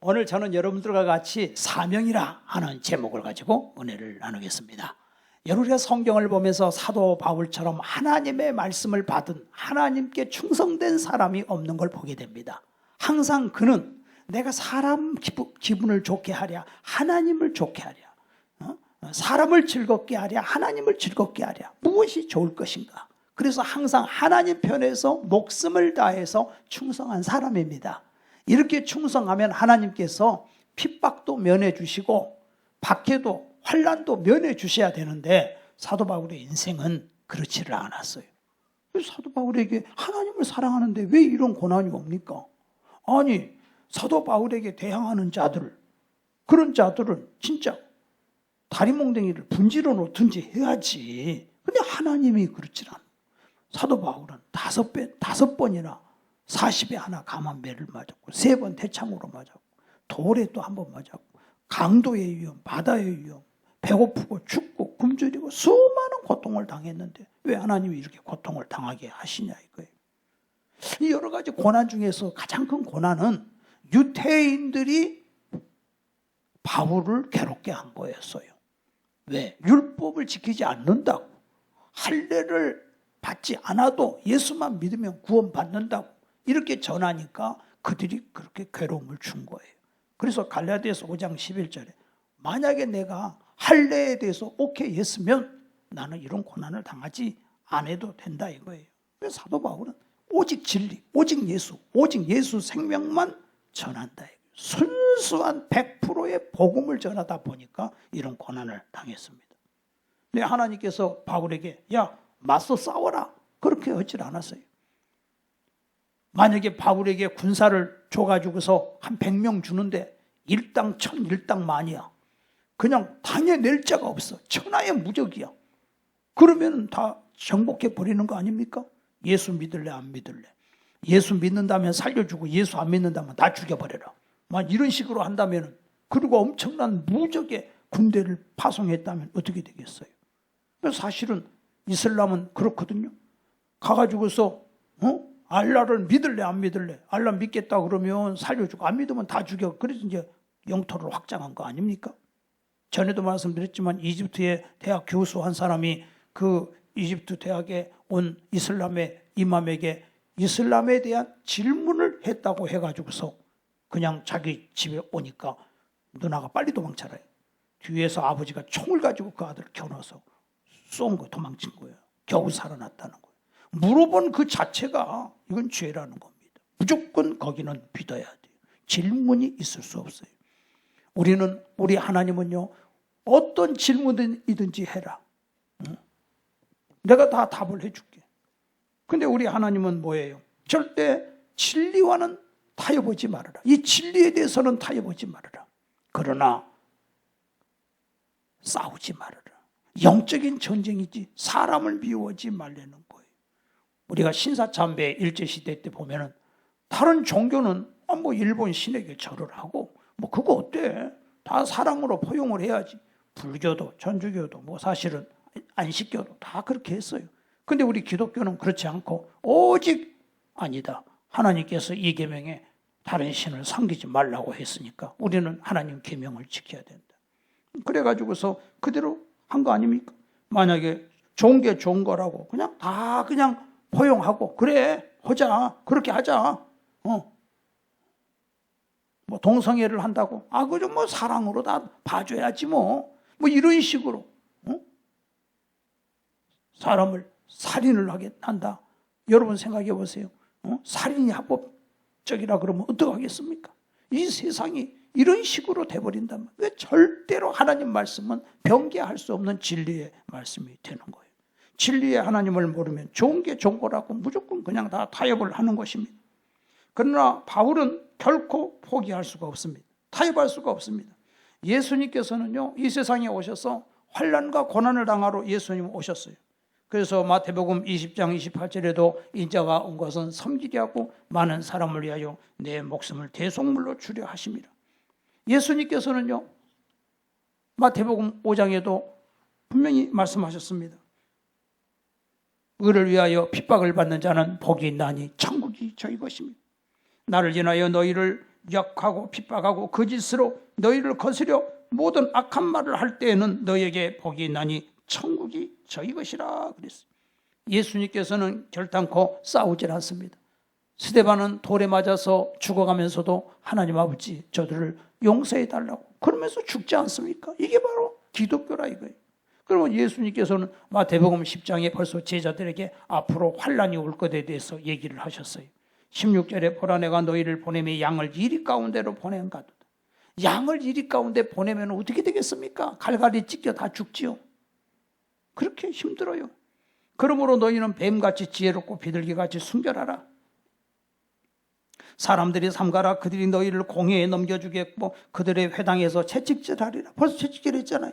오늘 저는 여러분들과 같이 사명이라 하는 제목을 가지고 은혜를 나누겠습니다. 우리가 성경을 보면서 사도 바울처럼 하나님의 말씀을 받은 하나님께 충성된 사람이 없는 걸 보게 됩니다. 항상 그는 내가 사람 기분을 좋게 하랴, 하나님을 좋게 하랴, 사람을 즐겁게 하랴, 하나님을 즐겁게 하랴, 무엇이 좋을 것인가. 그래서 항상 하나님 편에서 목숨을 다해서 충성한 사람입니다. 이렇게 충성하면 하나님께서 핍박도 면해 주시고 박해도 환난도 면해 주셔야 되는데 사도 바울의 인생은 그렇지를 않았어요. 사도 바울에게 하나님을 사랑하는데 왜 이런 고난이 옵니까? 아니, 사도 바울에게 대항하는 자들, 그런 자들은 진짜 다리몽댕이를 분질러 놓든지 해야지. 근데 하나님이 그렇지 않아요. 사도 바울은 5번이나 40에 하나 감한 매를 맞았고 3번 대창으로 맞았고 돌에 또 한 번 맞았고 강도의 위험, 바다의 위험, 배고프고 춥고 굶주리고 수많은 고통을 당했는데 왜 하나님이 이렇게 고통을 당하게 하시냐 이거예요. 이 여러 가지 고난 중에서 가장 큰 고난은 유대인들이 바울을 괴롭게 한 거였어요. 왜? 율법을 지키지 않는다고, 할례를 받지 않아도 예수만 믿으면 구원받는다고 이렇게 전하니까 그들이 그렇게 괴로움을 준 거예요. 그래서 갈라디아서 5장 11절에 만약에 내가 할례에 대해서 오케이 했으면 나는 이런 고난을 당하지 않아도 된다 이거예요. 그래서 사도 바울은 오직 진리, 오직 예수 생명만 전한다. 순수한 100%의 복음을 전하다 보니까 이런 고난을 당했습니다. 근데 하나님께서 바울에게 야 맞서 싸워라 그렇게 하질 않았어요. 만약에 바울에게 군사를 줘가지고서 한 100명 주는데 일당 1000, 일당 만이야. 그냥 당해낼 자가 없어. 천하의 무적이야. 그러면 다 정복해 버리는 거 아닙니까? 예수 믿을래 안 믿을래? 예수 믿는다면 살려주고 예수 안 믿는다면 다 죽여버려라. 만 이런 식으로 한다면, 그리고 엄청난 무적의 군대를 파송했다면 어떻게 되겠어요? 사실은 이슬람은 그렇거든요. 가가지고서 알라를 믿을래 안 믿을래? 알라 믿겠다 그러면 살려주고 안 믿으면 다 죽여. 그래서 이제 영토를 확장한 거 아닙니까? 전에도 말씀드렸지만 이집트의 대학 교수 한 사람이 그 이집트 대학에 온 이슬람의 이맘에게 이슬람에 대한 질문을 했다고 해가지고서 그냥 자기 집에 오니까 누나가 빨리 도망쳐라. 뒤에서 아버지가 총을 가지고 그 아들을 겨눠서 쏜 거, 도망친 거예요. 겨우 살아났다는 거예요. 물어본 그 자체가 이건 죄라는 겁니다. 무조건 거기는 믿어야 돼요. 질문이 있을 수 없어요. 우리 하나님은요, 어떤 질문이든지 해라. 내가 다 답을 해줄게. 근데 우리 하나님은 뭐예요? 절대 진리와는 타협하지 말아라. 이 진리에 대해서는 타협하지 말아라. 그러나 싸우지 말아라. 영적인 전쟁이지 사람을 미워하지 말라는 거예요. 우리가 신사참배 일제시대 때 보면은 다른 종교는 일본 신에게 절을 하고 그거 어때? 다 사랑으로 포용을 해야지. 불교도 천주교도 사실은 안식교도 다 그렇게 했어요. 근데 우리 기독교는 그렇지 않고 오직 아니다. 하나님께서 이 계명에 다른 신을 섬기지 말라고 했으니까 우리는 하나님 계명을 지켜야 된다. 그래가지고서 그대로 한 거 아닙니까? 만약에 좋은 게 좋은 거라고 그냥 포용하고 그래 하자, 그렇게 하자. 동성애를 한다고 그죠, 사랑으로 다 봐줘야지 이런 식으로 사람을 살인을 하게 한다. 여러분 생각해 보세요. 살인이 합법적이라 그러면 어떡하겠습니까? 이 세상이 이런 식으로 돼버린다면 왜 절대로 하나님 말씀은 변개할 수 없는 진리의 말씀이 되는 거예요. 진리의 하나님을 모르면 좋은 게 좋은 거라고 무조건 그냥 다 타협을 하는 것입니다. 그러나 바울은 결코 포기할 수가 없습니다. 타협할 수가 없습니다. 예수님께서는요, 이 세상에 오셔서 환난과 고난을 당하러 예수님 오셨어요. 그래서 마태복음 20장 28절에도 인자가 온 것은 섬기게 하고 많은 사람을 위하여 내 목숨을 대속물로 주려 하십니다. 예수님께서는요, 마태복음 5장에도 분명히 말씀하셨습니다. 의를 위하여 핍박을 받는 자는 복이 있나니 천국이 저희 것입니다. 나를 인하여 너희를 역하고 핍박하고 거짓으로 너희를 거스려 모든 악한 말을 할 때에는 너희에게 복이 있나니 천국이 저희 것이라 그랬어요. 예수님께서는 결단코 싸우질 않습니다. 스데반은 돌에 맞아서 죽어가면서도 하나님 아버지 저들을 용서해 달라고 그러면서 죽지 않습니까? 이게 바로 기독교라 이거예요. 그러면 예수님께서는 마태복음 10장에 벌써 제자들에게 앞으로 환난이 올 것에 대해서 얘기를 하셨어요. 16절에 보라 내가 너희를 보내며 양을 이리 가운데로 보낸가도다. 양을 이리 가운데 보내면 어떻게 되겠습니까? 갈갈이 찢겨 다 죽지요. 그렇게 힘들어요. 그러므로 너희는 뱀같이 지혜롭고 비둘기같이 순결하라. 사람들이 삼가라. 그들이 너희를 공회에 넘겨주겠고 그들의 회당에서 채찍질하리라. 벌써 채찍질했잖아요.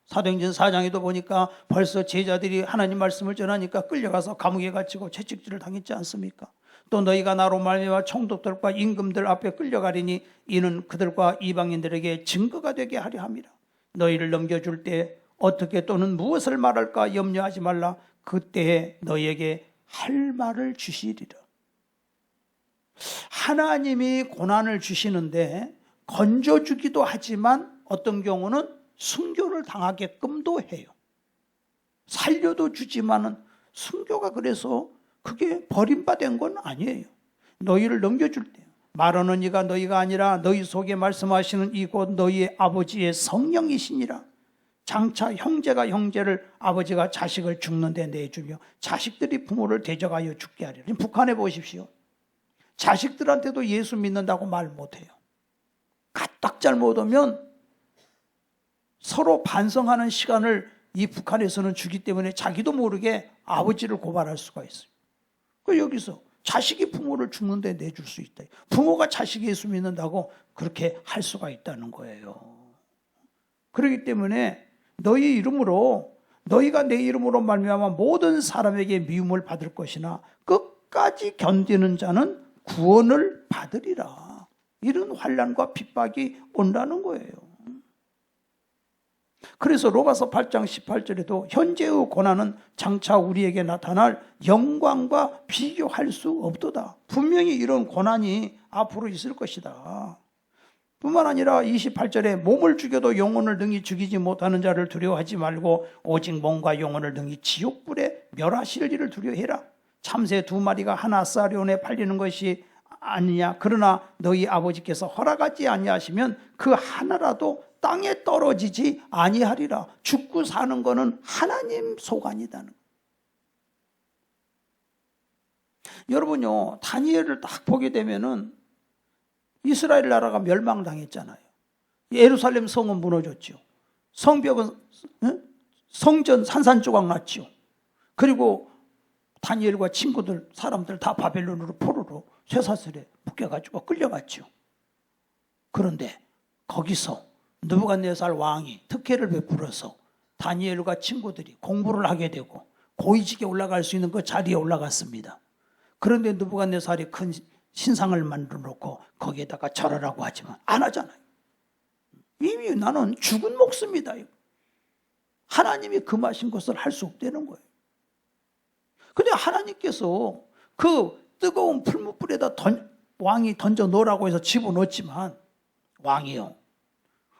사도행전 4장에도 보니까 벌써 제자들이 하나님 말씀을 전하니까 끌려가서 감옥에 갇히고 채찍질을 당했지 않습니까? 또 너희가 나로 말미암아 총독들과 임금들 앞에 끌려가리니 이는 그들과 이방인들에게 증거가 되게 하려 함이라. 너희를 넘겨줄 때 어떻게 또는 무엇을 말할까 염려하지 말라. 그때에 너희에게 할 말을 주시리라. 하나님이 고난을 주시는데 건져주기도 하지만 어떤 경우는 순교를 당하게끔도 해요. 살려도 주지만은 순교가 그래서 그게 버림받은 건 아니에요. 너희를 넘겨줄 때 말하는 이가 너희가 아니라 너희 속에 말씀하시는 이 곧 너희의 아버지의 성령이시니라. 장차 형제가 형제를 아버지가 자식을 죽는데 내주며 자식들이 부모를 대적하여 죽게 하리라. 북한에 보십시오. 자식들한테도 예수 믿는다고 말 못해요. 까딱 잘못 오면 서로 반성하는 시간을 이 북한에서는 주기 때문에 자기도 모르게 아버지를 고발할 수가 있어요. 그 여기서 자식이 부모를 죽는데 내줄 수 있다. 부모가 자식이 예수 믿는다고 그렇게 할 수가 있다는 거예요. 그렇기 때문에 너희 이름으로 너희가 내 이름으로 말미암아 모든 사람에게 미움을 받을 것이나 끝까지 견디는 자는 구원을 받으리라. 이런 환난과 핍박이 온다는 거예요. 그래서 로마서 8장 18절에도 현재의 고난은 장차 우리에게 나타날 영광과 비교할 수 없도다. 분명히 이런 고난이 앞으로 있을 것이다. 뿐만 아니라 28절에 몸을 죽여도 영혼을 능히 죽이지 못하는 자를 두려워하지 말고 오직 몸과 영혼을 능히 지옥불에 멸하실 일을 두려워해라. 참새 2마리가 하나 쌀이온에 팔리는 것이 아니냐. 그러나 너희 아버지께서 허락하지 아니하시면 그 하나라도 땅에 떨어지지 아니하리라. 죽고 사는 거는 하나님 소관이다는 거예요. 여러분요, 다니엘을 딱 보게 되면은 이스라엘 나라가 멸망당했잖아요. 예루살렘 성은 무너졌죠. 성벽은 성전 산산조각 났죠. 그리고 다니엘과 친구들 사람들 다 바벨론으로 포로로 쇠사슬에 묶여가지고 끌려갔죠. 그런데 거기서 느부갓네살 왕이 특혜를 베풀어서 다니엘과 친구들이 공부를 하게 되고 고위직에 올라갈 수 있는 그 자리에 올라갔습니다. 그런데 느부갓네살이 큰 신상을 만들어 놓고 거기에다가 절하라고 하지만 안 하잖아요. 이미 나는 죽은 목숨이다. 하나님이 금하신 것을 할 수 없다는 거예요. 근데 하나님께서 그 뜨거운 풀무불에다 왕이 던져 놓으라고 해서 집어넣었지만 왕이요,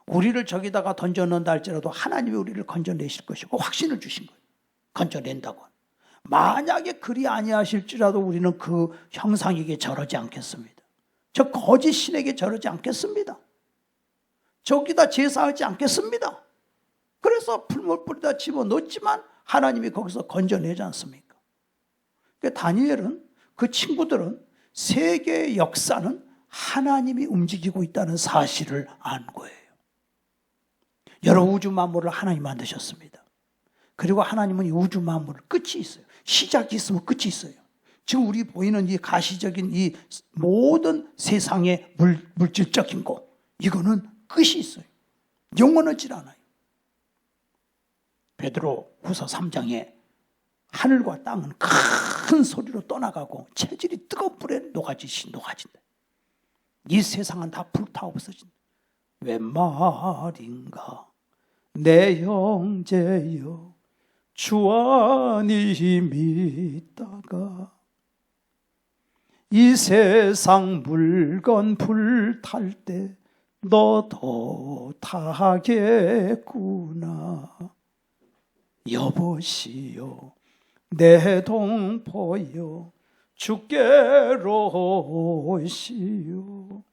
우리를 저기다가 던져 넣는다 할지라도 하나님이 우리를 건져내실 것이고 확신을 주신 거예요. 건져낸다고. 만약에 그리 아니하실지라도 우리는 그 형상에게 절하지 않겠습니다. 저 거짓 신에게 절하지 않겠습니다. 저기다 제사하지 않겠습니다. 그래서 풀무불에다 집어넣었지만 하나님이 거기서 건져내지 않습니까? 그러니까 다니엘은, 그 친구들은 세계의 역사는 하나님이 움직이고 있다는 사실을 안 거예요. 여러 우주 만물을 하나님 만드셨습니다. 그리고 하나님은 이 우주 만물 끝이 있어요. 시작이 있으면 끝이 있어요. 지금 우리 보이는 이 가시적인 이 모든 세상의 물질적인 것, 이거는 끝이 있어요. 영원하지 않아요. 베드로 후서 3장에 하늘과 땅은 큰 소리로 떠나가고 체질이 뜨거운 불에 녹아진다. 이 세상은 다 불타 없어진다. 왜 말인가 내 형제여 주 안이 믿다가 이 세상 물건 불탈 때 너도 타겠구나. 여보시오 내 동포여 주께로 오시오.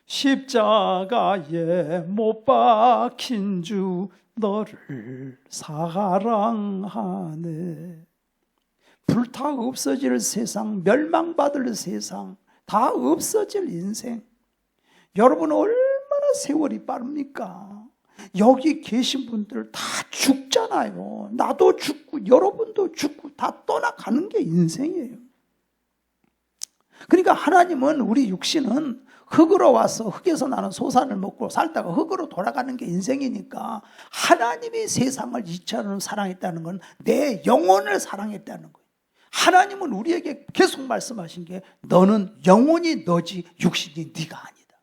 십자가에 못 박힌 주 너를 사랑하네. 불타 없어질 세상, 멸망받을 세상, 다 없어질 인생. 여러분 얼마나 세월이 빠릅니까? 여기 계신 분들 다 죽잖아요. 나도 죽고 여러분도 죽고 다 떠나가는 게 인생이에요. 그러니까 하나님은 우리 육신은 흙으로 와서 흙에서 나는 소산을 먹고 살다가 흙으로 돌아가는 게 인생이니까 하나님이 세상을 이처럼 사랑했다는 건 내 영혼을 사랑했다는 거예요. 하나님은 우리에게 계속 말씀하신 게 너는 영혼이 너지 육신이 네가 아니다.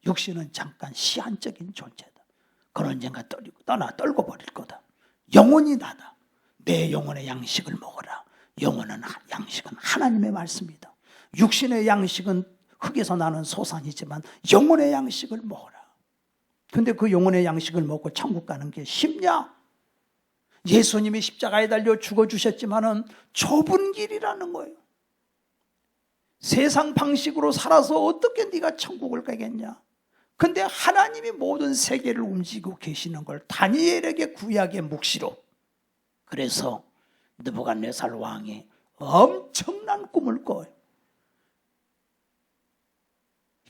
육신은 잠깐 시한적인 존재다. 그런 언젠가 떨고 버릴 거다. 영혼이 나다. 내 영혼의 양식을 먹어라. 영혼은 양식은 하나님의 말씀이다. 육신의 양식은 흙에서 나는 소산이지만 영혼의 양식을 먹어라. 근데 그 영혼의 양식을 먹고 천국 가는 게 쉽냐? 예수님이 십자가에 달려 죽어주셨지만은 좁은 길이라는 거예요. 세상 방식으로 살아서 어떻게 네가 천국을 가겠냐? 근데 하나님이 모든 세계를 움직이고 계시는 걸 다니엘에게 구약의 묵시로, 그래서 느부갓네살 왕이 엄청난 꿈을 꿔요.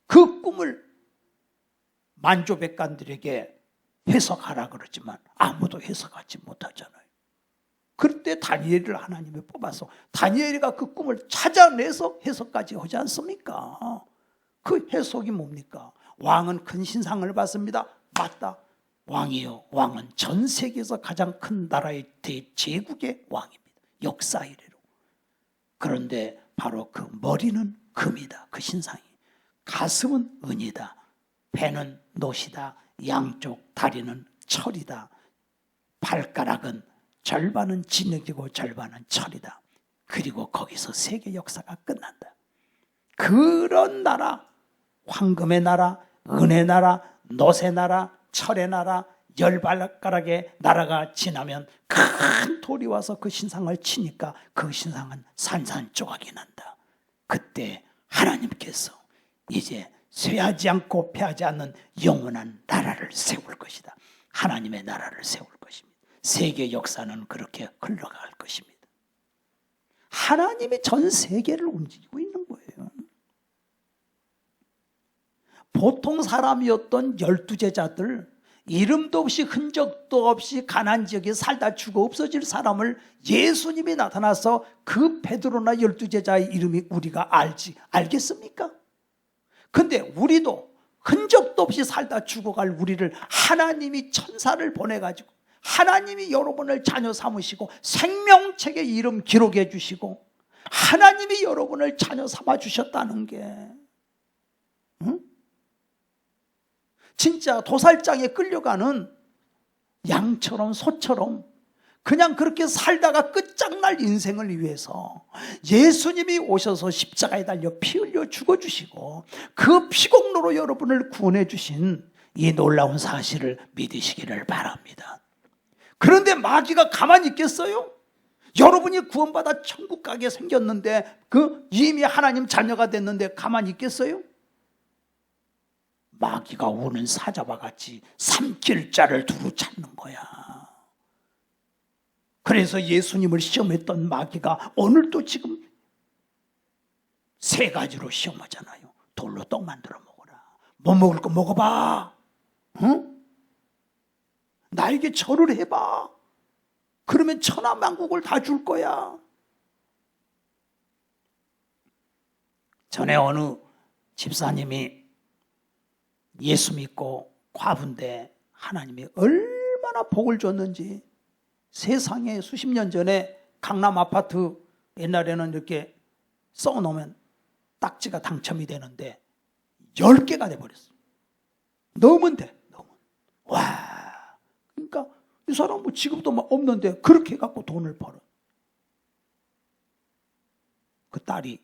그 꿈을 만조백관들에게 해석하라 그러지만 아무도 해석하지 못하잖아요. 그때 다니엘을 하나님이 뽑아서 다니엘이가 그 꿈을 찾아내서 해석까지 하지 않습니까? 그 해석이 뭡니까? 왕은 큰 신상을 받습니다. 맞다. 왕이요, 왕은 전 세계에서 가장 큰 나라의 대제국의 왕입니다. 역사 이래로. 그런데 바로 그 머리는 금이다. 그 신상이. 가슴은 은이다. 배는 놋이다. 양쪽 다리는 철이다. 발가락은 절반은 진흙이고 절반은 철이다. 그리고 거기서 세계 역사가 끝난다. 그런 나라, 황금의 나라, 은의 나라, 놋의 나라, 철의 나라, 열 발가락의 나라가 지나면 큰 돌이 와서 그 신상을 치니까 그 신상은 산산조각이 난다. 그때 하나님께서 이제 쇠하지 않고 패하지 않는 영원한 나라를 세울 것이다. 하나님의 나라를 세울 것입니다. 세계 역사는 그렇게 흘러갈 것입니다. 하나님이 전 세계를 움직이고 있는 거예요. 보통 사람이었던 12제자들, 이름도 없이 흔적도 없이 가나안 지역에 살다 죽어 없어질 사람을 예수님이 나타나서 그 베드로나 12제자의 이름이 우리가 알겠습니까? 근데 우리도 흔적도 없이 살다 죽어갈 우리를 하나님이 천사를 보내가지고 하나님이 여러분을 자녀 삼으시고 생명책에 이름 기록해 주시고 하나님이 여러분을 자녀 삼아 주셨다는 게, 응? 진짜 도살장에 끌려가는 양처럼 소처럼 그냥 그렇게 살다가 끝장날 인생을 위해서 예수님이 오셔서 십자가에 달려 피 흘려 죽어주시고 그 피공로로 여러분을 구원해 주신 이 놀라운 사실을 믿으시기를 바랍니다. 그런데 마귀가 가만히 있겠어요? 여러분이 구원받아 천국 가게 생겼는데, 이미 하나님 자녀가 됐는데 가만히 있겠어요? 마귀가 우는 사자와 같이 삼킬 자를 두루 찾는 거야. 그래서 예수님을 시험했던 마귀가 오늘도 지금 세 가지로 시험하잖아요. 돌로 떡 만들어 먹어라. 뭐 먹을 거 먹어봐. 응? 나에게 절을 해봐. 그러면 천하만국을 다 줄 거야. 전에 어느 집사님이 예수 믿고 과부인데 하나님이 얼마나 복을 줬는지, 세상에 수십 년 전에 강남 아파트 옛날에는 이렇게 써놓으면 딱지가 당첨이 되는데 10개가 돼버렸어. 넣으면 돼. 와, 그러니까 이 사람 뭐 직업도 없는데 그렇게 해갖고 돈을 벌어. 그 딸이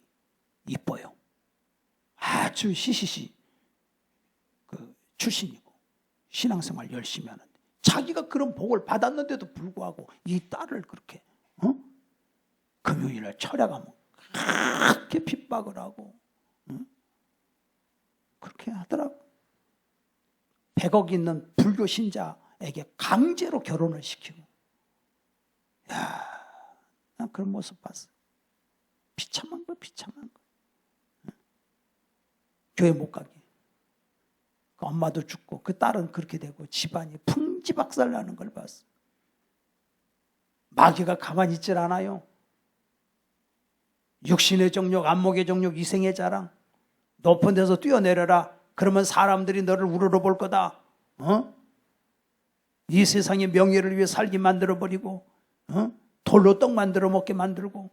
이뻐요. 아주 시시시 출신이고 신앙생활 열심히 하는데 자기가 그런 복을 받았는데도 불구하고 이 딸을 그렇게 금요일날 철야가면 그렇게 핍박을 하고 그렇게 하더라고. 100억 있는 불교 신자에게 강제로 결혼을 시키고. 야, 난 그런 모습 봤어. 비참한 거, 비참한 거. 교회 못 가게. 그 엄마도 죽고 그 딸은 그렇게 되고 집안이 풍지박살 나는 걸 봤어. 마귀가 가만히 있질 않아요. 육신의 정욕, 안목의 정욕, 이생의 자랑. 높은 데서 뛰어내려라. 그러면 사람들이 너를 우러러볼 거다. 이 세상의 명예를 위해 살게 만들어버리고 돌로 떡 만들어 먹게 만들고.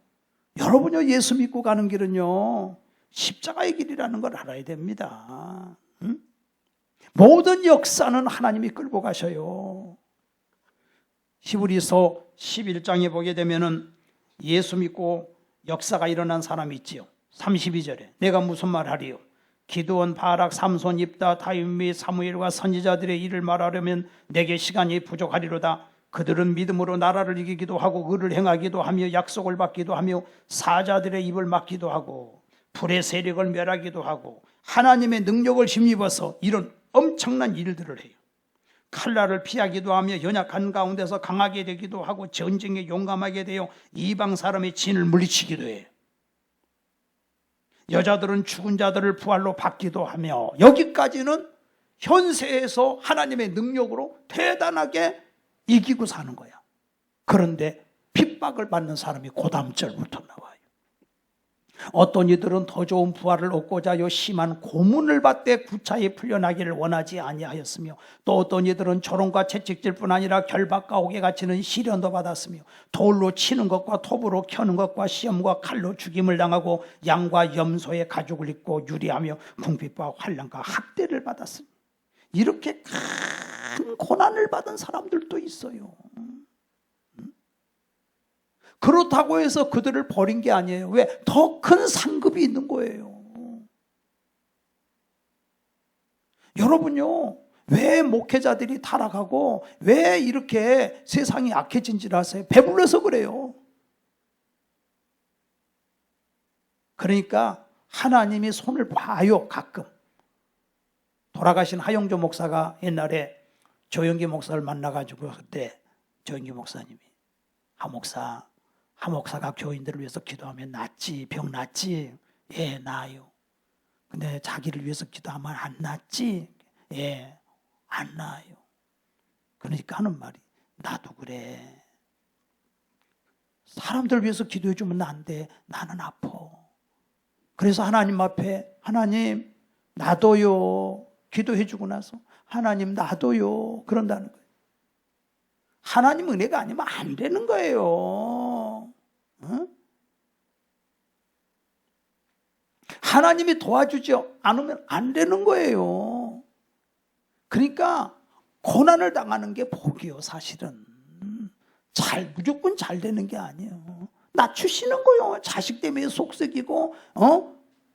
여러분요, 예수 믿고 가는 길은요 십자가의 길이라는 걸 알아야 됩니다. 모든 역사는 하나님이 끌고 가셔요. 히브리서 11장에 보게 되면은 예수 믿고 역사가 일어난 사람이 있지요. 32절에 내가 무슨 말 하리요? 기드온, 바락, 삼손, 입다, 다윗 및 사무엘과 선지자들의 일을 말하려면 내게 시간이 부족하리로다. 그들은 믿음으로 나라를 이기기도 하고 의를 행하기도 하며 약속을 받기도 하며 사자들의 입을 막기도 하고 불의 세력을 멸하기도 하고 하나님의 능력을 힘입어서 이런 엄청난 일들을 해요. 칼날을 피하기도 하며 연약한 가운데서 강하게 되기도 하고 전쟁에 용감하게 되어 이방 사람의 진을 물리치기도 해요. 여자들은 죽은 자들을 부활로 받기도 하며 여기까지는 현세에서 하나님의 능력으로 대단하게 이기고 사는 거야. 그런데 핍박을 받는 사람이 그 다음 절부터 나와요. 어떤 이들은 더 좋은 부활을 얻고자요 심한 고문을 받되 구차히 풀려나기를 원하지 아니하였으며 또 어떤 이들은 조롱과 채찍질 뿐 아니라 결박과 옥에 갇히는 시련도 받았으며 돌로 치는 것과 톱으로 켜는 것과 시험과 칼로 죽임을 당하고 양과 염소의 가죽을 입고 유리하며 궁핍과 환난과 학대를 받았으며 이렇게 큰 고난을 받은 사람들도 있어요. 그렇다고 해서 그들을 버린 게 아니에요. 왜? 더 큰 상급이 있는 거예요. 여러분요, 왜 목회자들이 타락하고 왜 이렇게 세상이 악해진 줄 아세요? 배불러서 그래요. 그러니까 하나님이 손을 봐요. 가끔 돌아가신 하영조 목사가 옛날에 조영기 목사를 만나가지고 그때 조영기 목사님이 하 목사가 교인들을 위해서 기도하면 낫지, 병 낫지? 예, 나아요. 근데 자기를 위해서 기도하면 안 낫지? 예, 안 나아요. 그러니까 하는 말이 나도 그래. 사람들 위해서 기도해 주면 안 돼. 나는 아파. 그래서 하나님 앞에 하나님 나도요. 기도해 주고 나서 하나님 나도요. 그런다는 거예요. 하나님 은혜가 아니면 안 되는 거예요. 하나님이 도와주지 않으면 안 되는 거예요. 그러니까 고난을 당하는 게 복이요. 사실은 무조건 잘 되는 게 아니에요. 낮추시는 거예요. 자식 때문에 속썩이고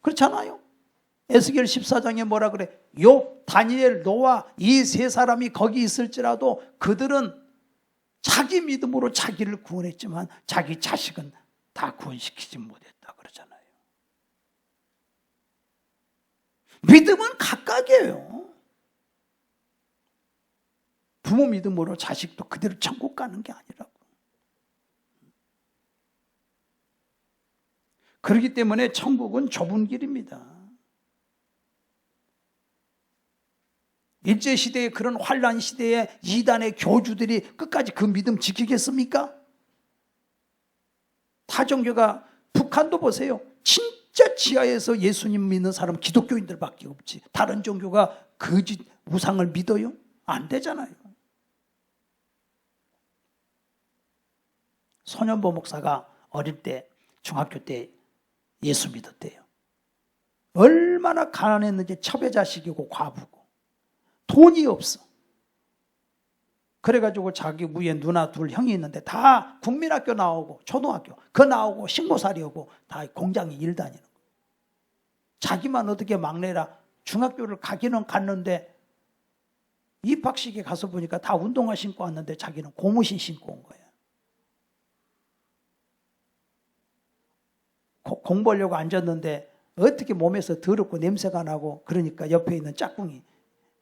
그렇잖아요. 에스겔 14장에 뭐라 그래? 욥, 다니엘, 노아 이 세 사람이 거기 있을지라도 그들은 자기 믿음으로 자기를 구원했지만 자기 자식은 다 구원시키지 못했다 그러잖아요. 믿음은 각각이에요. 부모 믿음으로 자식도 그대로 천국 가는 게 아니라고. 그렇기 때문에 천국은 좁은 길입니다. 일제시대에 그런 환란 시대에 이단의 교주들이 끝까지 그 믿음 지키겠습니까? 타종교가 북한도 보세요. 진짜 지하에서 예수님 믿는 사람 기독교인들밖에 없지. 다른 종교가 거짓 우상을 믿어요? 안 되잖아요. 손현보 목사가 어릴 때 중학교 때 예수 믿었대요. 얼마나 가난했는지 첩외자식이고 과부고 돈이 없어. 그래가지고 자기 위에 누나 둘 형이 있는데 다 국민학교 나오고 초등학교 그 나오고 식모살이 오고 다 공장에 일 다니는 거예요. 자기만 어떻게 막내라. 중학교를 가기는 갔는데 입학식에 가서 보니까 다 운동화 신고 왔는데 자기는 고무신 신고 온 거예요. 공부하려고 앉았는데 어떻게 몸에서 더럽고 냄새가 나고 그러니까 옆에 있는 짝꿍이,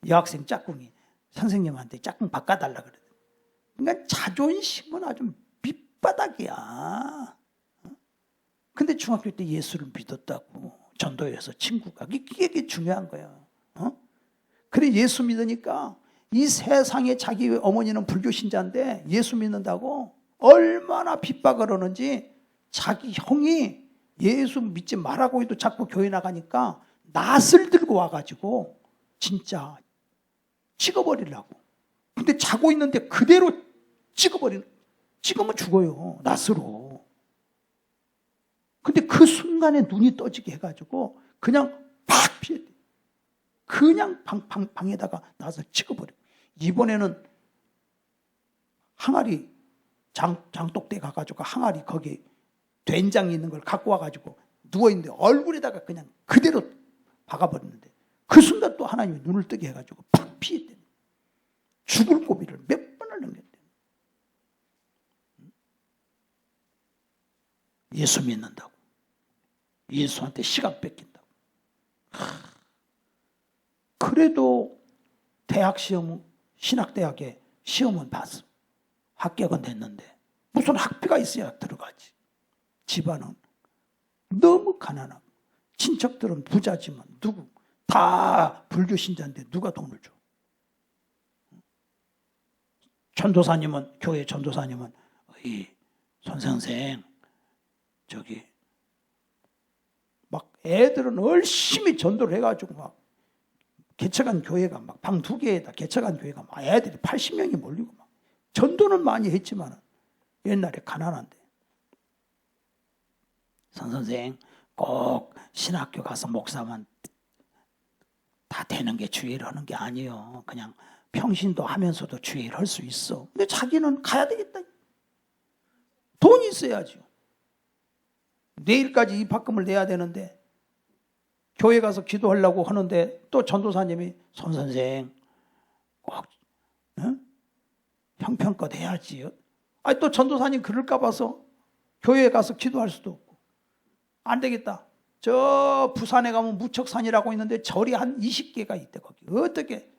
여학생 짝꿍이 선생님한테 짝꿍 바꿔달라 그래. 그러니까 자존심은 아주 밑바닥이야. 근데 중학교 때 예수를 믿었다고 전도해서 친구가 이게 중요한 거야. 그래 예수 믿으니까 이 세상에 자기 어머니는 불교 신자인데 예수 믿는다고 얼마나 핍박을 하는지 자기 형이 예수 믿지 말라고 해도 자꾸 교회 나가니까 낫을 들고 와가지고 진짜 찍어버리려고. 근데 자고 있는데 그대로 찍으면 죽어요. 낫으로. 근데 그 순간에 눈이 떠지게 해가지고 그냥 팍 피해. 그냥 방에다가 낫을 찍어버려. 이번에는 항아리 장독대 가가지고 항아리 거기 된장이 있는 걸 갖고 와가지고 누워있는데 얼굴에다가 그냥 그대로 박아버렸는데 그 순간 또 하나님이 눈을 뜨게 해가지고 팍 피했대. 죽을 고비를 몇 번을 넘겼대. 예수 믿는다고. 예수한테 시간 뺏긴다고. 그래도 대학 시험, 신학대학에 시험은 봤어. 합격은 됐는데 무슨 학비가 있어야 들어가지. 집안은 너무 가난하고 친척들은 부자지만 누구 다 불교 신자인데 누가 돈을 줘. 전도사님은 교회 전도사님은 이 손선생 저기 막 애들은 열심히 전도를 해가지고 막 개척한 교회가 막 방 2개에다 개척한 교회가 막 애들이 80명이 몰리고 막 전도는 많이 했지만 옛날에 가난한데 선생님 꼭 신학교 가서 목사만 다 되는 게 주의를 하는 게 아니에요. 그냥 평신도 하면서도 주의를 할 수 있어. 근데 자기는 가야 되겠다. 돈이 있어야죠. 내일까지 입학금을 내야 되는데 교회 가서 기도하려고 하는데 또 전도사님이 손 선생 꼭 형편껏 해야지요. 아니 또 전도사님 그럴까 봐서 교회에 가서 기도할 수도 없고 안 되겠다. 저 부산에 가면 무척산이라고 있는데 절이 한 20개가 있대 거기. 어떻게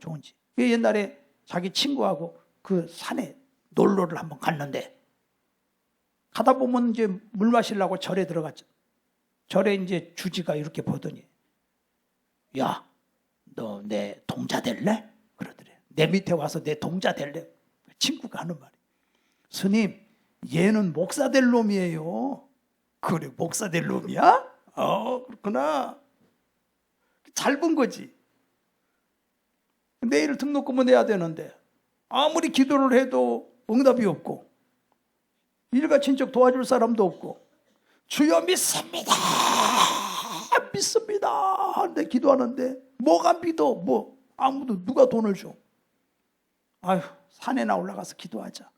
좋은지. 옛날에 자기 친구하고 그 산에 놀러를 한번 갔는데 가다 보면 이제 물 마시려고 절에 들어갔죠. 절에 이제 주지가 이렇게 보더니 야, 너 내 동자 될래? 그러더래. 내 밑에 와서 내 동자 될래? 친구가 하는 말이 스님 얘는 목사 될 놈이에요. 그래 목사 될 놈이야? 그렇구나. 잘 본 거지. 내일 등록금은 내야 되는데 아무리 기도를 해도 응답이 없고 일가 친척 도와줄 사람도 없고 주여 믿습니다. 믿습니다. 하는데 기도하는데 뭐가 믿어? 뭐 아무도 누가 돈을 줘? 아휴 산에나 올라가서 기도하자.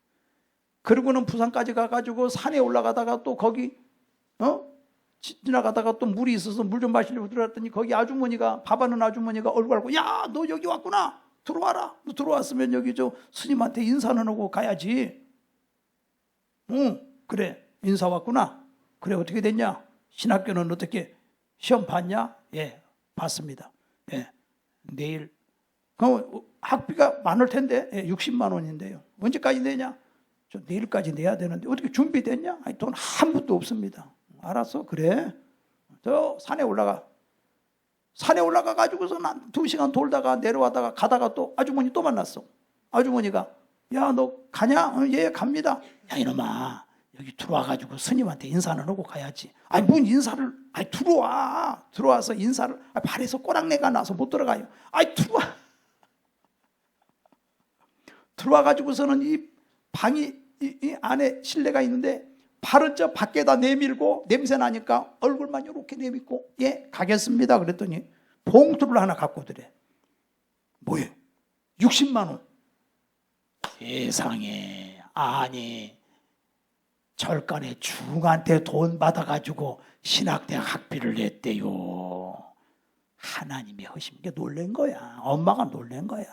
그러고는 부산까지 가가지고 산에 올라가다가 또 거기 지나가다가 또 물이 있어서 물 좀 마시려고 들어갔더니 거기 아주머니가 밥하는 아주머니가 얼굴 알고 야 너 여기 왔구나 들어와라. 너 들어왔으면 여기 저 스님한테 인사는 하고 가야지. 응 그래 인사 왔구나. 그래 어떻게 됐냐? 신학교는 어떻게 시험 봤냐? 예 봤습니다. 예 내일 그럼 학비가 많을 텐데 60만 원인데요. 언제까지 내냐? 저 내일까지 내야 되는데 어떻게 준비됐냐? 아니, 돈 한 푼도 없습니다. 알았어 그래 저 산에 올라가 가지고서 난 2시간 돌다가 내려와다가 가다가 또 아주머니 또 만났어. 아주머니가 야 너 가냐? 예 갑니다. 야 이놈아 여기 들어와가지고 스님한테 인사는 하고 가야지. 아니 뭔 인사를 아니 들어와서 인사를 발에서 꼬랑내가 나서 못 들어가요. 아니 들어와가지고서는 이 방이 이 안에 실내가 있는데 발은 저 밖에다 내밀고 냄새 나니까 얼굴만 이렇게 내밀고 예 가겠습니다 그랬더니 봉투를 하나 갖고 오더래. 뭐예요? 60만 원. 세상에 아니 절간에 중한테 돈 받아가지고 신학대학 학비를 냈대요. 하나님이 하신 게 놀란 거야. 엄마가 놀란 거야.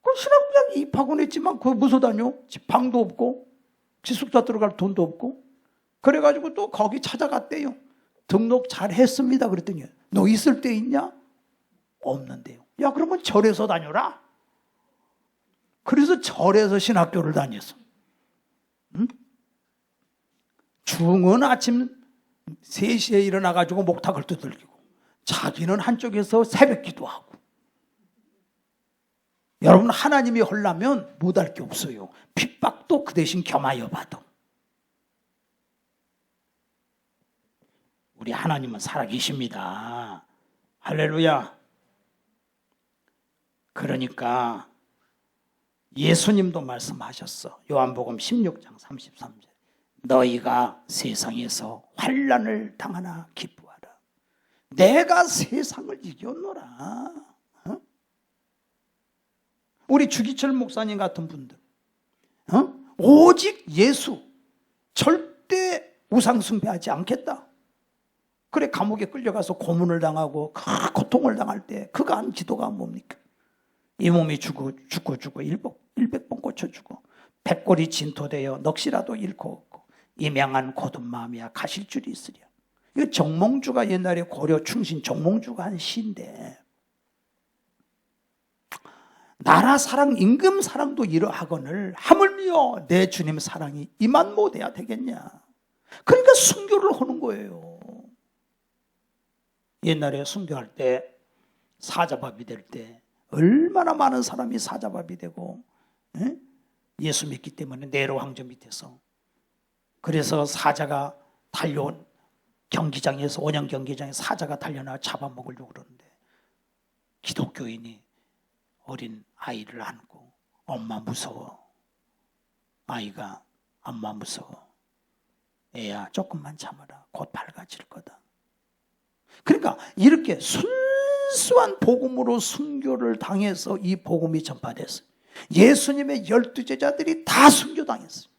그 신학대학 입학은 했지만 그거 무서 다녀? 집 방도 없고 기숙사 들어갈 돈도 없고. 그래가지고 또 거기 찾아갔대요. 등록 잘 했습니다. 그랬더니 너 있을 때 있냐? 없는데요. 야, 그러면 절에서 다녀라. 그래서 절에서 신학교를 다녔어. 응? 중은 아침 3시에 일어나가지고 목탁을 두들기고 자기는 한쪽에서 새벽 기도하고. 여러분, 하나님이 하려면 못할 게 없어요. 핍박도 그 대신 겸하여 받아. 우리 하나님은 살아계십니다. 할렐루야. 그러니까 예수님도 말씀하셨어. 요한복음 16장 33절. 너희가 세상에서 환난을 당하나 기뻐하라. 내가 세상을 이겼노라. 우리 주기철 목사님 같은 분들, 오직 예수, 절대 우상 숭배하지 않겠다. 그래, 감옥에 끌려가서 고문을 당하고 고통을 당할 때 그가 한 기도가 뭡니까? 이 몸이 죽고 100번 고쳐주고 백골이 진토되어 넋이라도 잃고 없고 이명한 고든 마음이야 가실 줄이 있으랴. 이거 정몽주가 옛날에 고려 충신 정몽주가 한 시인데, 나라 사랑 임금 사랑도 이러하거늘 하물며 내 주님 사랑이 이만 못해야 되겠냐. 그러니까 순교를 하는 거예요. 옛날에 순교할 때 사자밥이 될 때 얼마나 많은 사람이 사자밥이 되고, 예수 믿기 때문에 네로 황제 밑에서. 그래서 사자가 달려온 경기장에서, 원형 경기장에 사자가 달려나와 잡아먹으려고 그러는데 기독교인이 어린 아이를 안고, 엄마 무서워. 아이가 엄마 무서워. 애야 조금만 참아라. 곧 밝아질 거다. 그러니까 이렇게 순수한 복음으로 순교를 당해서 이 복음이 전파됐어요. 예수님의 12제자들이 다 순교당했어요.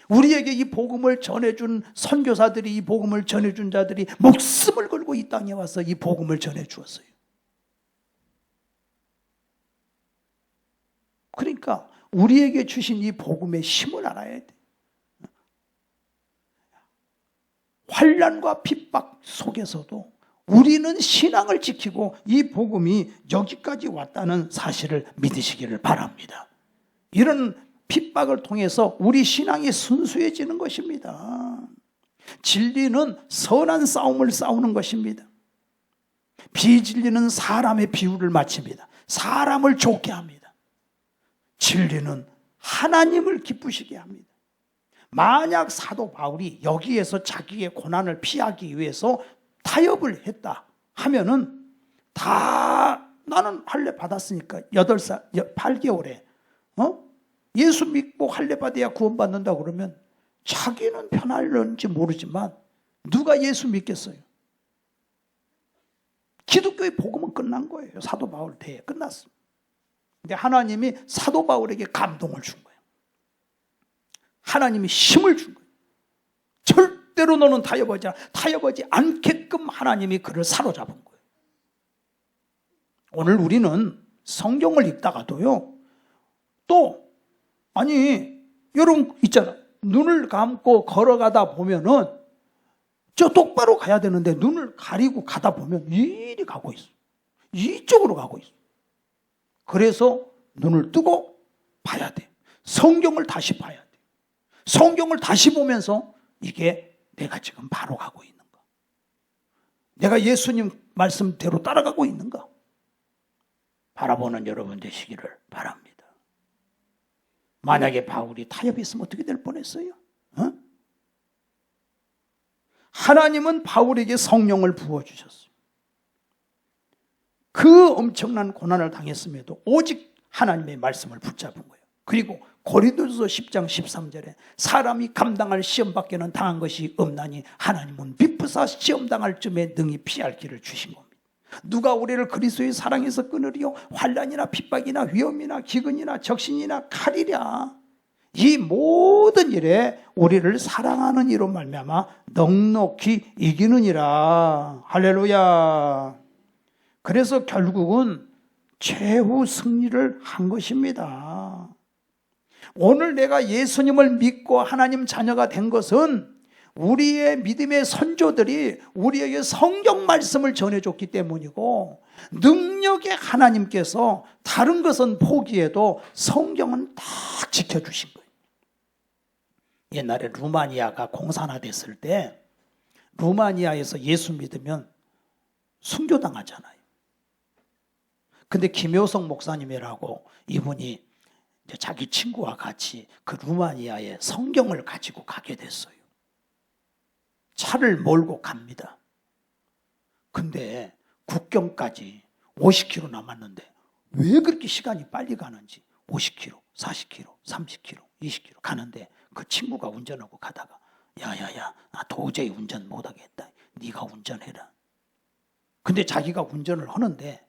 우리에게 이 복음을 전해준 선교사들이, 이 복음을 전해준 자들이 목숨을 걸고 이 땅에 와서 이 복음을 전해주었어요. 그러니까 우리에게 주신 이 복음의 힘을 알아야 돼. 환난과 핍박 속에서도 우리는 신앙을 지키고 이 복음이 여기까지 왔다는 사실을 믿으시기를 바랍니다. 이런 핍박을 통해서 우리 신앙이 순수해지는 것입니다. 진리는 선한 싸움을 싸우는 것입니다. 비진리는 사람의 비유를 맞춥니다. 사람을 좋게 합니다. 진리는 하나님을 기쁘시게 합니다. 만약 사도 바울이 여기에서 자기의 고난을 피하기 위해서 타협을 했다 하면은, 다 나는 할례 받았으니까 8개월에 예수 믿고 할례 받아야 구원받는다 그러면 자기는 편할는지 모르지만 누가 예수 믿겠어요? 기독교의 복음은 끝난 거예요. 사도 바울 대에 끝났습니다. 근데 하나님이 사도 바울에게 감동을 준 거예요. 하나님이 힘을 준 거예요. 절대로 너는 타협하지 않게끔 하나님이 그를 사로잡은 거예요. 오늘 우리는 성경을 읽다가도요, 또 여러분 있잖아요. 눈을 감고 걸어가다 보면은 저 똑바로 가야 되는데 눈을 가리고 가다 보면 이리 가고 있어. 이쪽으로 가고 있어. 그래서 눈을 뜨고 봐야 돼. 성경을 다시 봐야 돼. 성경을 다시 보면서 이게 내가 지금 바로 가고 있는가? 내가 예수님 말씀대로 따라가고 있는가? 바라보는 여러분 되시기를 바랍니다. 만약에 바울이 타협했으면 어떻게 될 뻔했어요? 하나님은 바울에게 성령을 부어주셨어요. 그 엄청난 고난을 당했음에도 오직 하나님의 말씀을 붙잡은 거예요. 그리고 고린도서 10장 13절에 사람이 감당할 시험밖에는 당한 것이 없나니 하나님은 미쁘사 시험 당할 쯤에 능히 피할 길을 주신 겁니다. 누가 우리를 그리스도의 사랑에서 끊으리요? 환난이나 핍박이나 위험이나 기근이나 적신이나 칼이랴. 이 모든 일에 우리를 사랑하는 이로 말미암아 넉넉히 이기느니라. 할렐루야. 그래서 결국은 최후 승리를 한 것입니다. 오늘 내가 예수님을 믿고 하나님 자녀가 된 것은 우리의 믿음의 선조들이 우리에게 성경 말씀을 전해줬기 때문이고, 능력의 하나님께서 다른 것은 포기해도 성경은 딱 지켜주신 거예요. 옛날에 루마니아가 공산화됐을 때 루마니아에서 예수 믿으면 순교당하잖아요. 근데 김효성 목사님이라고 이분이 자기 친구와 같이 그 루마니아에 성경을 가지고 가게 됐어요. 차를 몰고 갑니다. 근데 국경까지 50km 남았는데 왜 그렇게 시간이 빨리 가는지 50km, 40km, 30km, 20km 가는데 그 친구가 운전하고 가다가 야야야, 나 도저히 운전 못하겠다. 네가 운전해라. 근데 자기가 운전을 하는데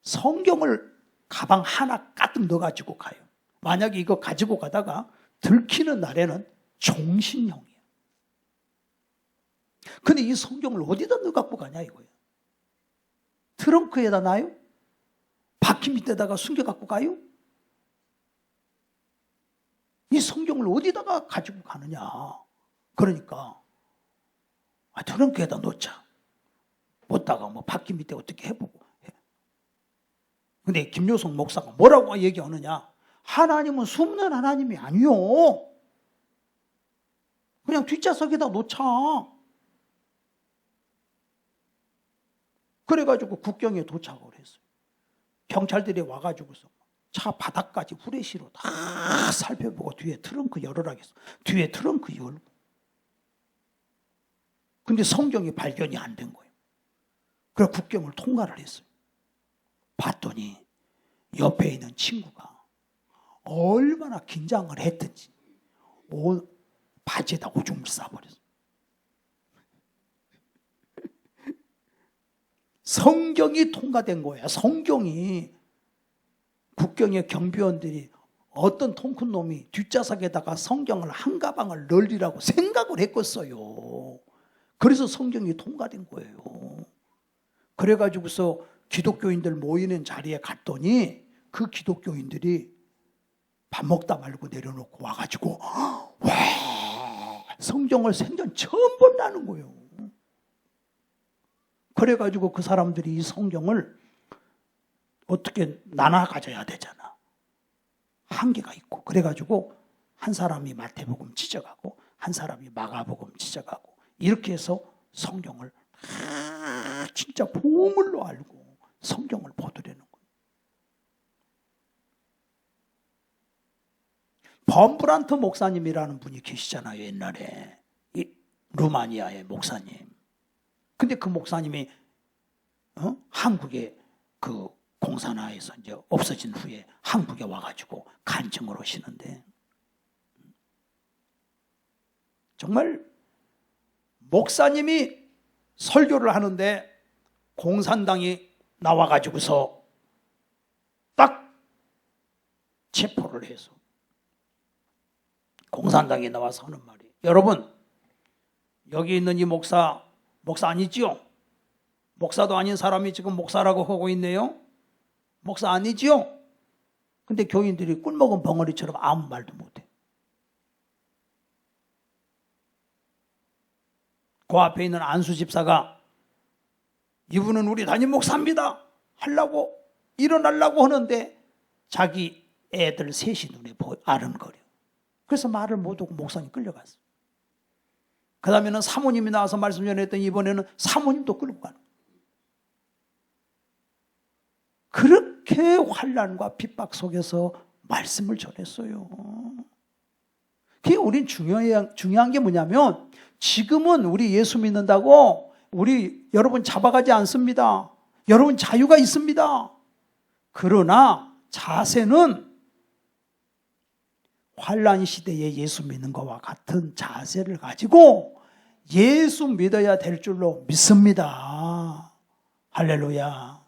성경을 가방 하나 가득 넣어가지고 가요. 만약에 이거 가지고 가다가 들키는 날에는 종신형이에요. 근데 이 성경을 어디다 넣어갖고 가냐 이거예요. 트렁크에다 놔요? 바퀴 밑에다가 숨겨갖고 가요? 이 성경을 어디다가 가지고 가느냐. 그러니까 트렁크에다 놓자. 놓다가 뭐 바퀴 밑에 어떻게 해보고. 근데 김효성 목사가 뭐라고 얘기하느냐. 하나님은 숨는 하나님이 아니요. 그냥 뒷좌석에다 놓자. 그래가지고 국경에 도착을 했어요. 경찰들이 와가지고서 차 바닥까지 후레쉬로 다 살펴보고 뒤에 트렁크 열으라 했어. 뒤에 트렁크 열고. 근데 성경이 발견이 안 된 거예요. 그래서 국경을 통과를 했어요. 봤더니 옆에 있는 친구가 얼마나 긴장을 했든지 바지에다 오줌을 싸버렸어요. 성경이 통과된 거예요. 성경이. 국경의 경비원들이 어떤 통 큰 놈이 뒷좌석에다가 성경을 한 가방을 넣으리라고 생각을 했겠어요. 그래서 성경이 통과된 거예요. 그래가지고서 기독교인들 모이는 자리에 갔더니 그 기독교인들이 밥 먹다 말고 내려놓고 와가지고 와, 성경을 생전 처음 본다는 거예요. 그래가지고 그 사람들이 이 성경을 어떻게 나눠 가져야 되잖아. 한계가 있고. 그래가지고 한 사람이 마태복음 지적하고 한 사람이 마가복음 지적하고 이렇게 해서 성경을 진짜 보물로 알고 성경을 보더라는 거예요. 범브란트 목사님이라는 분이 계시잖아요. 옛날에 이 루마니아의 목사님. 근데 그 목사님이 한국에 그 공산화에서 이제 없어진 후에 한국에 와가지고 간증을 하시는데 정말 목사님이 설교를 하는데 공산당이 나와가지고서 딱 체포를 해서 공산당이 나와서 하는 말이 여러분 여기 있는 이 목사 아니지요? 목사도 아닌 사람이 지금 목사라고 하고 있네요. 목사 아니지요? 근데 교인들이 꿀먹은 벙어리처럼 아무 말도 못해. 그 앞에 있는 안수 집사가 이분은 우리 담임 목사입니다 하려고 일어나려고 하는데 자기 애들 셋이 눈에 아른거려. 그래서 말을 못하고 목사님 끌려갔어. 그 다음에는 사모님이 나와서 말씀 전했더니 이번에는 사모님도 끌고 가는 거예요. 그렇게 환난과 핍박 속에서 말씀을 전했어요. 그게 우린 중요한 게 뭐냐면 지금은 우리 예수 믿는다고 우리 여러분 잡아가지 않습니다. 여러분 자유가 있습니다. 그러나 자세는 환난 시대에 예수 믿는 것과 같은 자세를 가지고 예수 믿어야 될 줄로 믿습니다. 할렐루야.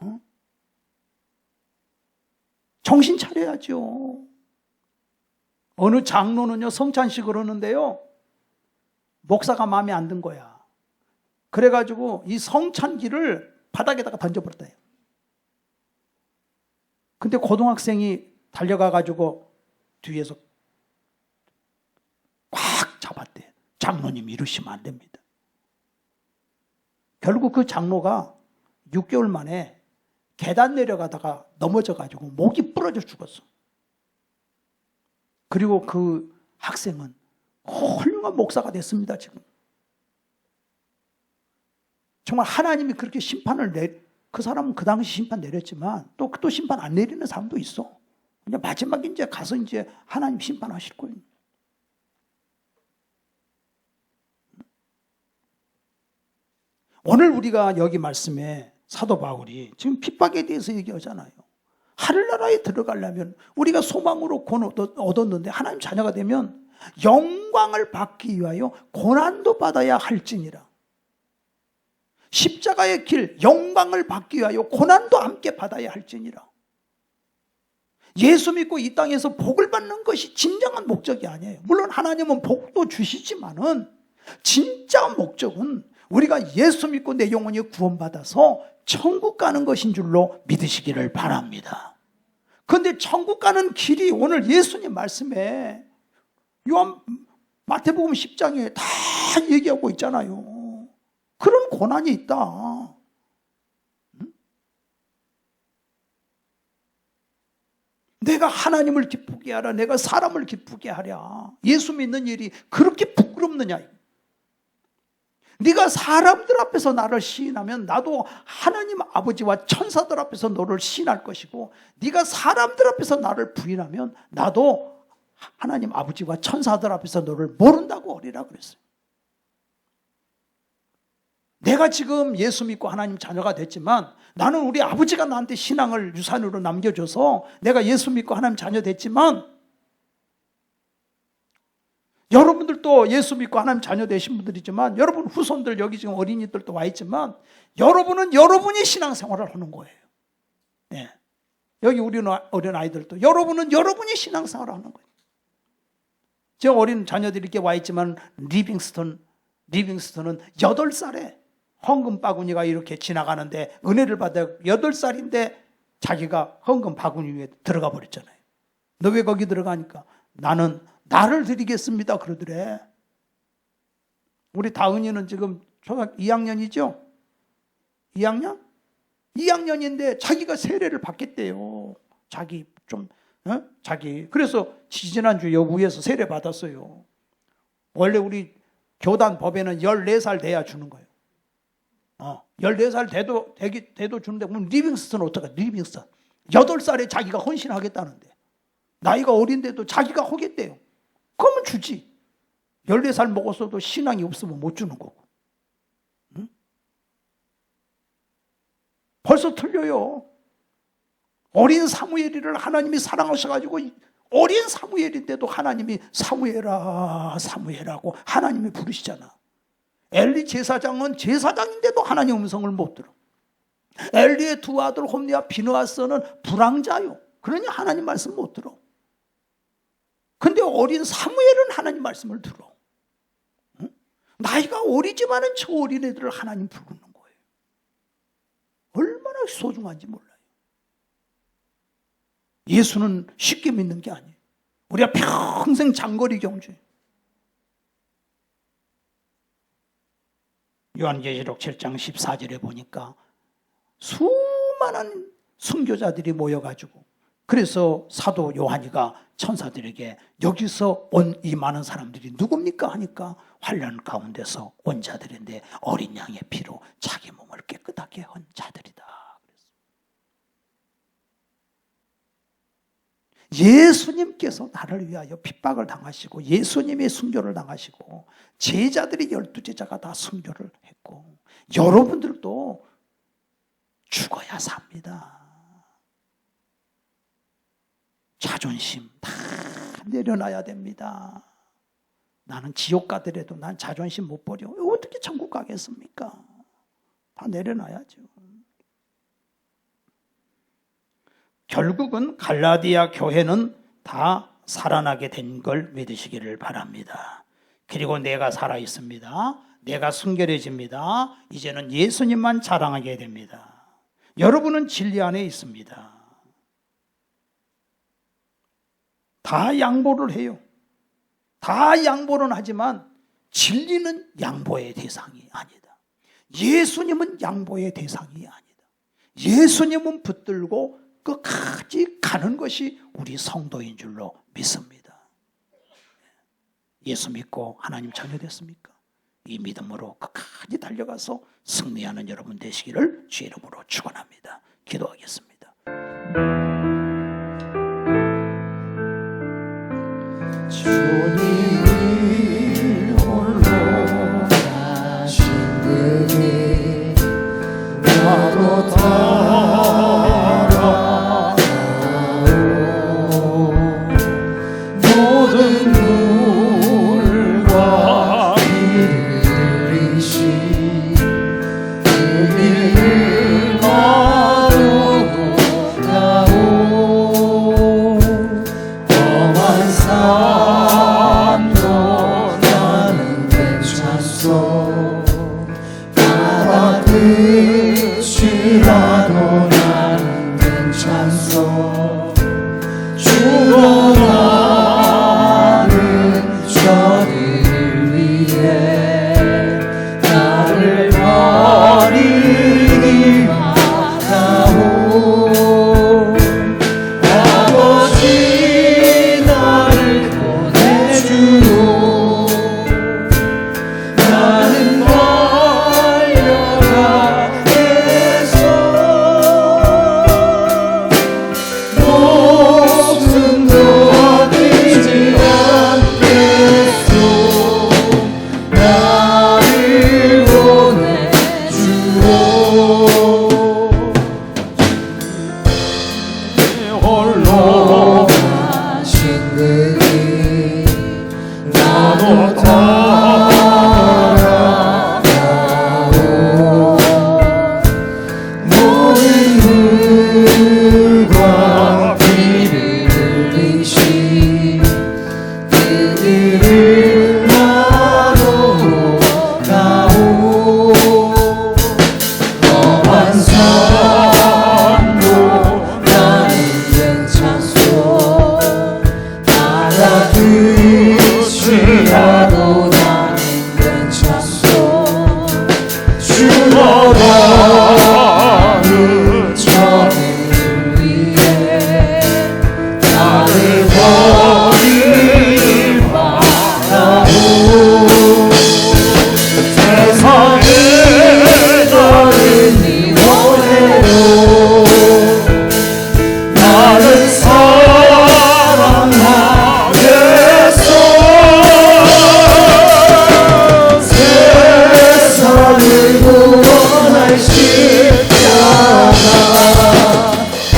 어? 정신 차려야죠. 어느 장로는요, 성찬식 그러는데요, 목사가 마음에 안 든 거야. 그래가지고 이 성찬기를 바닥에다가 던져버렸다. 근데 고등학생이 달려가가지고 뒤에서 꽉 잡았대. 장로님 이러시면 안 됩니다. 결국 그 장로가 6개월 만에 계단 내려가다가 넘어져가지고 목이 부러져 죽었어. 그리고 그 학생은 훌륭한 목사가 됐습니다, 지금. 정말 하나님이 그렇게 그 사람은 그 당시 심판 내렸지만 또 심판 안 내리는 사람도 있어. 그냥 마지막에 이제 가서 이제 하나님 심판하실 거예요. 오늘 우리가 여기 말씀에 사도 바울이 지금 핍박에 대해서 얘기하잖아요. 하늘나라에 들어가려면 우리가 소망으로 권 얻었는데 하나님 자녀가 되면 영광을 받기 위하여 고난도 받아야 할지니라. 십자가의 길, 영광을 받기 위하여 고난도 함께 받아야 할지니라. 예수 믿고 이 땅에서 복을 받는 것이 진정한 목적이 아니에요. 물론 하나님은 복도 주시지만은 진짜 목적은 우리가 예수 믿고 내 영혼이 구원받아서 천국 가는 것인 줄로 믿으시기를 바랍니다. 그런데 천국 가는 길이 오늘 예수님 말씀에 마태복음 10장에 다 얘기하고 있잖아요. 그런 고난이 있다. 내가 하나님을 기쁘게 하라, 내가 사람을 기쁘게 하랴. 예수 믿는 일이 그렇게 부끄럽느냐. 네가 사람들 앞에서 나를 시인하면 나도 하나님 아버지와 천사들 앞에서 너를 시인할 것이고, 네가 사람들 앞에서 나를 부인하면 나도 하나님 아버지와 천사들 앞에서 너를 모른다고 어리라 그랬어요. 내가 지금 예수 믿고 하나님 자녀가 됐지만, 나는 우리 아버지가 나한테 신앙을 유산으로 남겨줘서 내가 예수 믿고 하나님 자녀 됐지만, 여러분들도 예수 믿고 하나님 자녀 되신 분들이지만, 여러분 후손들 여기 지금 어린이들도 와 있지만, 여러분은 여러분이 신앙생활을 하는 거예요. 네. 여기 우리 어린 아이들도 여러분은 여러분이 신앙생활을 하는 거예요. 제 어린 자녀들이 이렇게 와 있지만, 리빙스턴은 8살에 헌금 바구니가 이렇게 지나가는데 은혜를 받아 8살인데 자기가 헌금 바구니 위에 들어가 버렸잖아요. 너 왜 거기 들어가니까? 나는 나를 드리겠습니다 그러더래. 우리 다은이는 지금 초등학교 2학년이죠? 2학년? 2학년인데 자기가 세례를 받겠대요. 그래서 지지난주 여부에서 세례 받았어요. 원래 우리 교단 법에는 14살 돼야 주는 거예요. 14살 돼도 주는데, 그럼 리빙스턴 어떡해? 리빙스턴 8살에 자기가 헌신하겠다는데, 나이가 어린데도 자기가 하겠대요. 그러면 주지. 14살 먹었어도 신앙이 없으면 못 주는 거고. 응? 벌써 틀려요. 어린 사무엘이를 하나님이 사랑하셔가지고, 어린 사무엘인데도 하나님이 사무엘하고 하나님이 부르시잖아. 엘리 제사장은 제사장인데도 하나님 음성을 못 들어. 엘리의 두 아들 홈리와 비느하스는 불황자요. 그러니 하나님 말씀 못 들어. 근데 어린 사무엘은 하나님 말씀을 들어. 응? 나이가 어리지만은 저 어린애들을 하나님 부르는 거예요. 얼마나 소중한지 몰라요. 예수는 쉽게 믿는 게 아니에요. 우리가 평생 장거리 경주예요. 요한계시록 7장 14절에 보니까 수많은 순교자들이 모여가지고, 그래서 사도 요한이가 천사들에게 여기서 온 이 많은 사람들이 누굽니까 하니까 환난 가운데서 온 자들인데 어린 양의 피로 자기 몸을 깨끗하게 한 자들이다. 예수님께서 나를 위하여 핍박을 당하시고, 예수님이 순교를 당하시고, 제자들이 12제자가 다 순교를 했고, 여러분들도 죽어야 삽니다. 자존심 다 내려놔야 됩니다. 나는 지옥 가더라도 난 자존심 못 버려. 어떻게 천국 가겠습니까? 다 내려놔야죠. 결국은 갈라디아 교회는 다 살아나게 된 걸 믿으시기를 바랍니다. 그리고 내가 살아 있습니다. 내가 순결해집니다. 이제는 예수님만 자랑하게 됩니다. 여러분은 진리 안에 있습니다. 다 양보를 해요. 다 양보는 하지만 진리는 양보의 대상이 아니다. 예수님은 양보의 대상이 아니다. 예수님은 붙들고 끝까지 가는 것이 우리 성도인 줄로 믿습니다. 예수 믿고 하나님 자녀 됐습니까? 이 믿음으로 끝까지 달려가서 승리하는 여러분 되시기를 주의 이름으로 축원합니다. 기도하겠습니다. 주님이 홀로 가신 그 길 나도 따라가오. 모든 물과 길을 이신 그 길을 나도 가오. 험한 산도 나는 괜찮소. 바다 끝이라도 나는 괜찮소. 죽어가는 저들 위해 나를 버리지 말아오. 아버지 나를 보내주오. 나는 달려가겠소. 목숨도 아끼지 않겠소. 나를 보내주오. 홀로 가신 그 길 나도 따라가오. 모든 물과 길을 흘리신 그 길을 나도 가오. 험한 산도 나는 괜찮소. 바다 끝이라도 나는 괜찮소. 죽어가는 저들 위해 나를 버리지 말아오. 세상에 너를 미워해도 나는 사랑하겠소. 세상을 구원할 십자가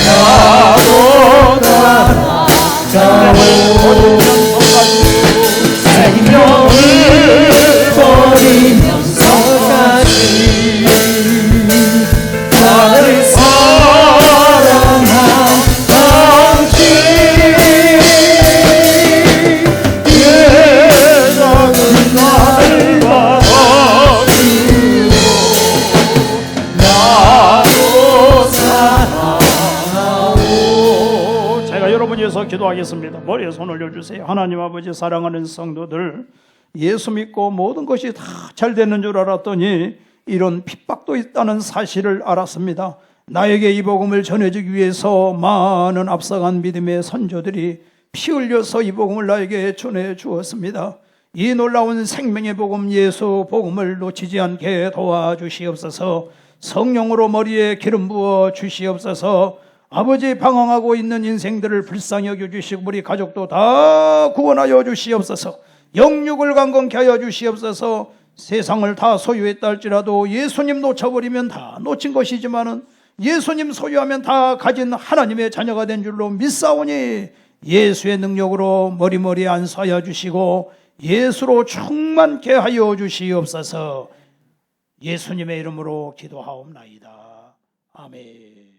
나도 따라가오. 생명을 버리면서까지 나를 사랑한 당신 예정은 나를 받아주고 나도 사랑하오. 제가 여러분 위해서 기도하겠습니다. 머리에 손 올려주세요. 하나님 아버지, 사랑하는 성도들, 예수 믿고 모든 것이 다 잘 되는 줄 알았더니 이런 핍박도 있다는 사실을 알았습니다. 나에게 이 복음을 전해주기 위해서 많은 앞서간 믿음의 선조들이 피 흘려서 이 복음을 나에게 전해 주었습니다. 이 놀라운 생명의 복음, 예수 복음을 놓치지 않게 도와주시옵소서. 성령으로 머리에 기름 부어 주시옵소서. 아버지, 방황하고 있는 인생들을 불쌍히 여겨주시고 우리 가족도 다 구원하여 주시옵소서. 영육을 강건케 하여 주시옵소서. 세상을 다 소유했다 할지라도 예수님 놓쳐버리면 다 놓친 것이지만은 예수님 소유하면 다 가진 하나님의 자녀가 된 줄로 믿사오니 예수의 능력으로 머리머리 안수하여 주시고 예수로 충만케 하여 주시옵소서. 예수님의 이름으로 기도하옵나이다. 아멘.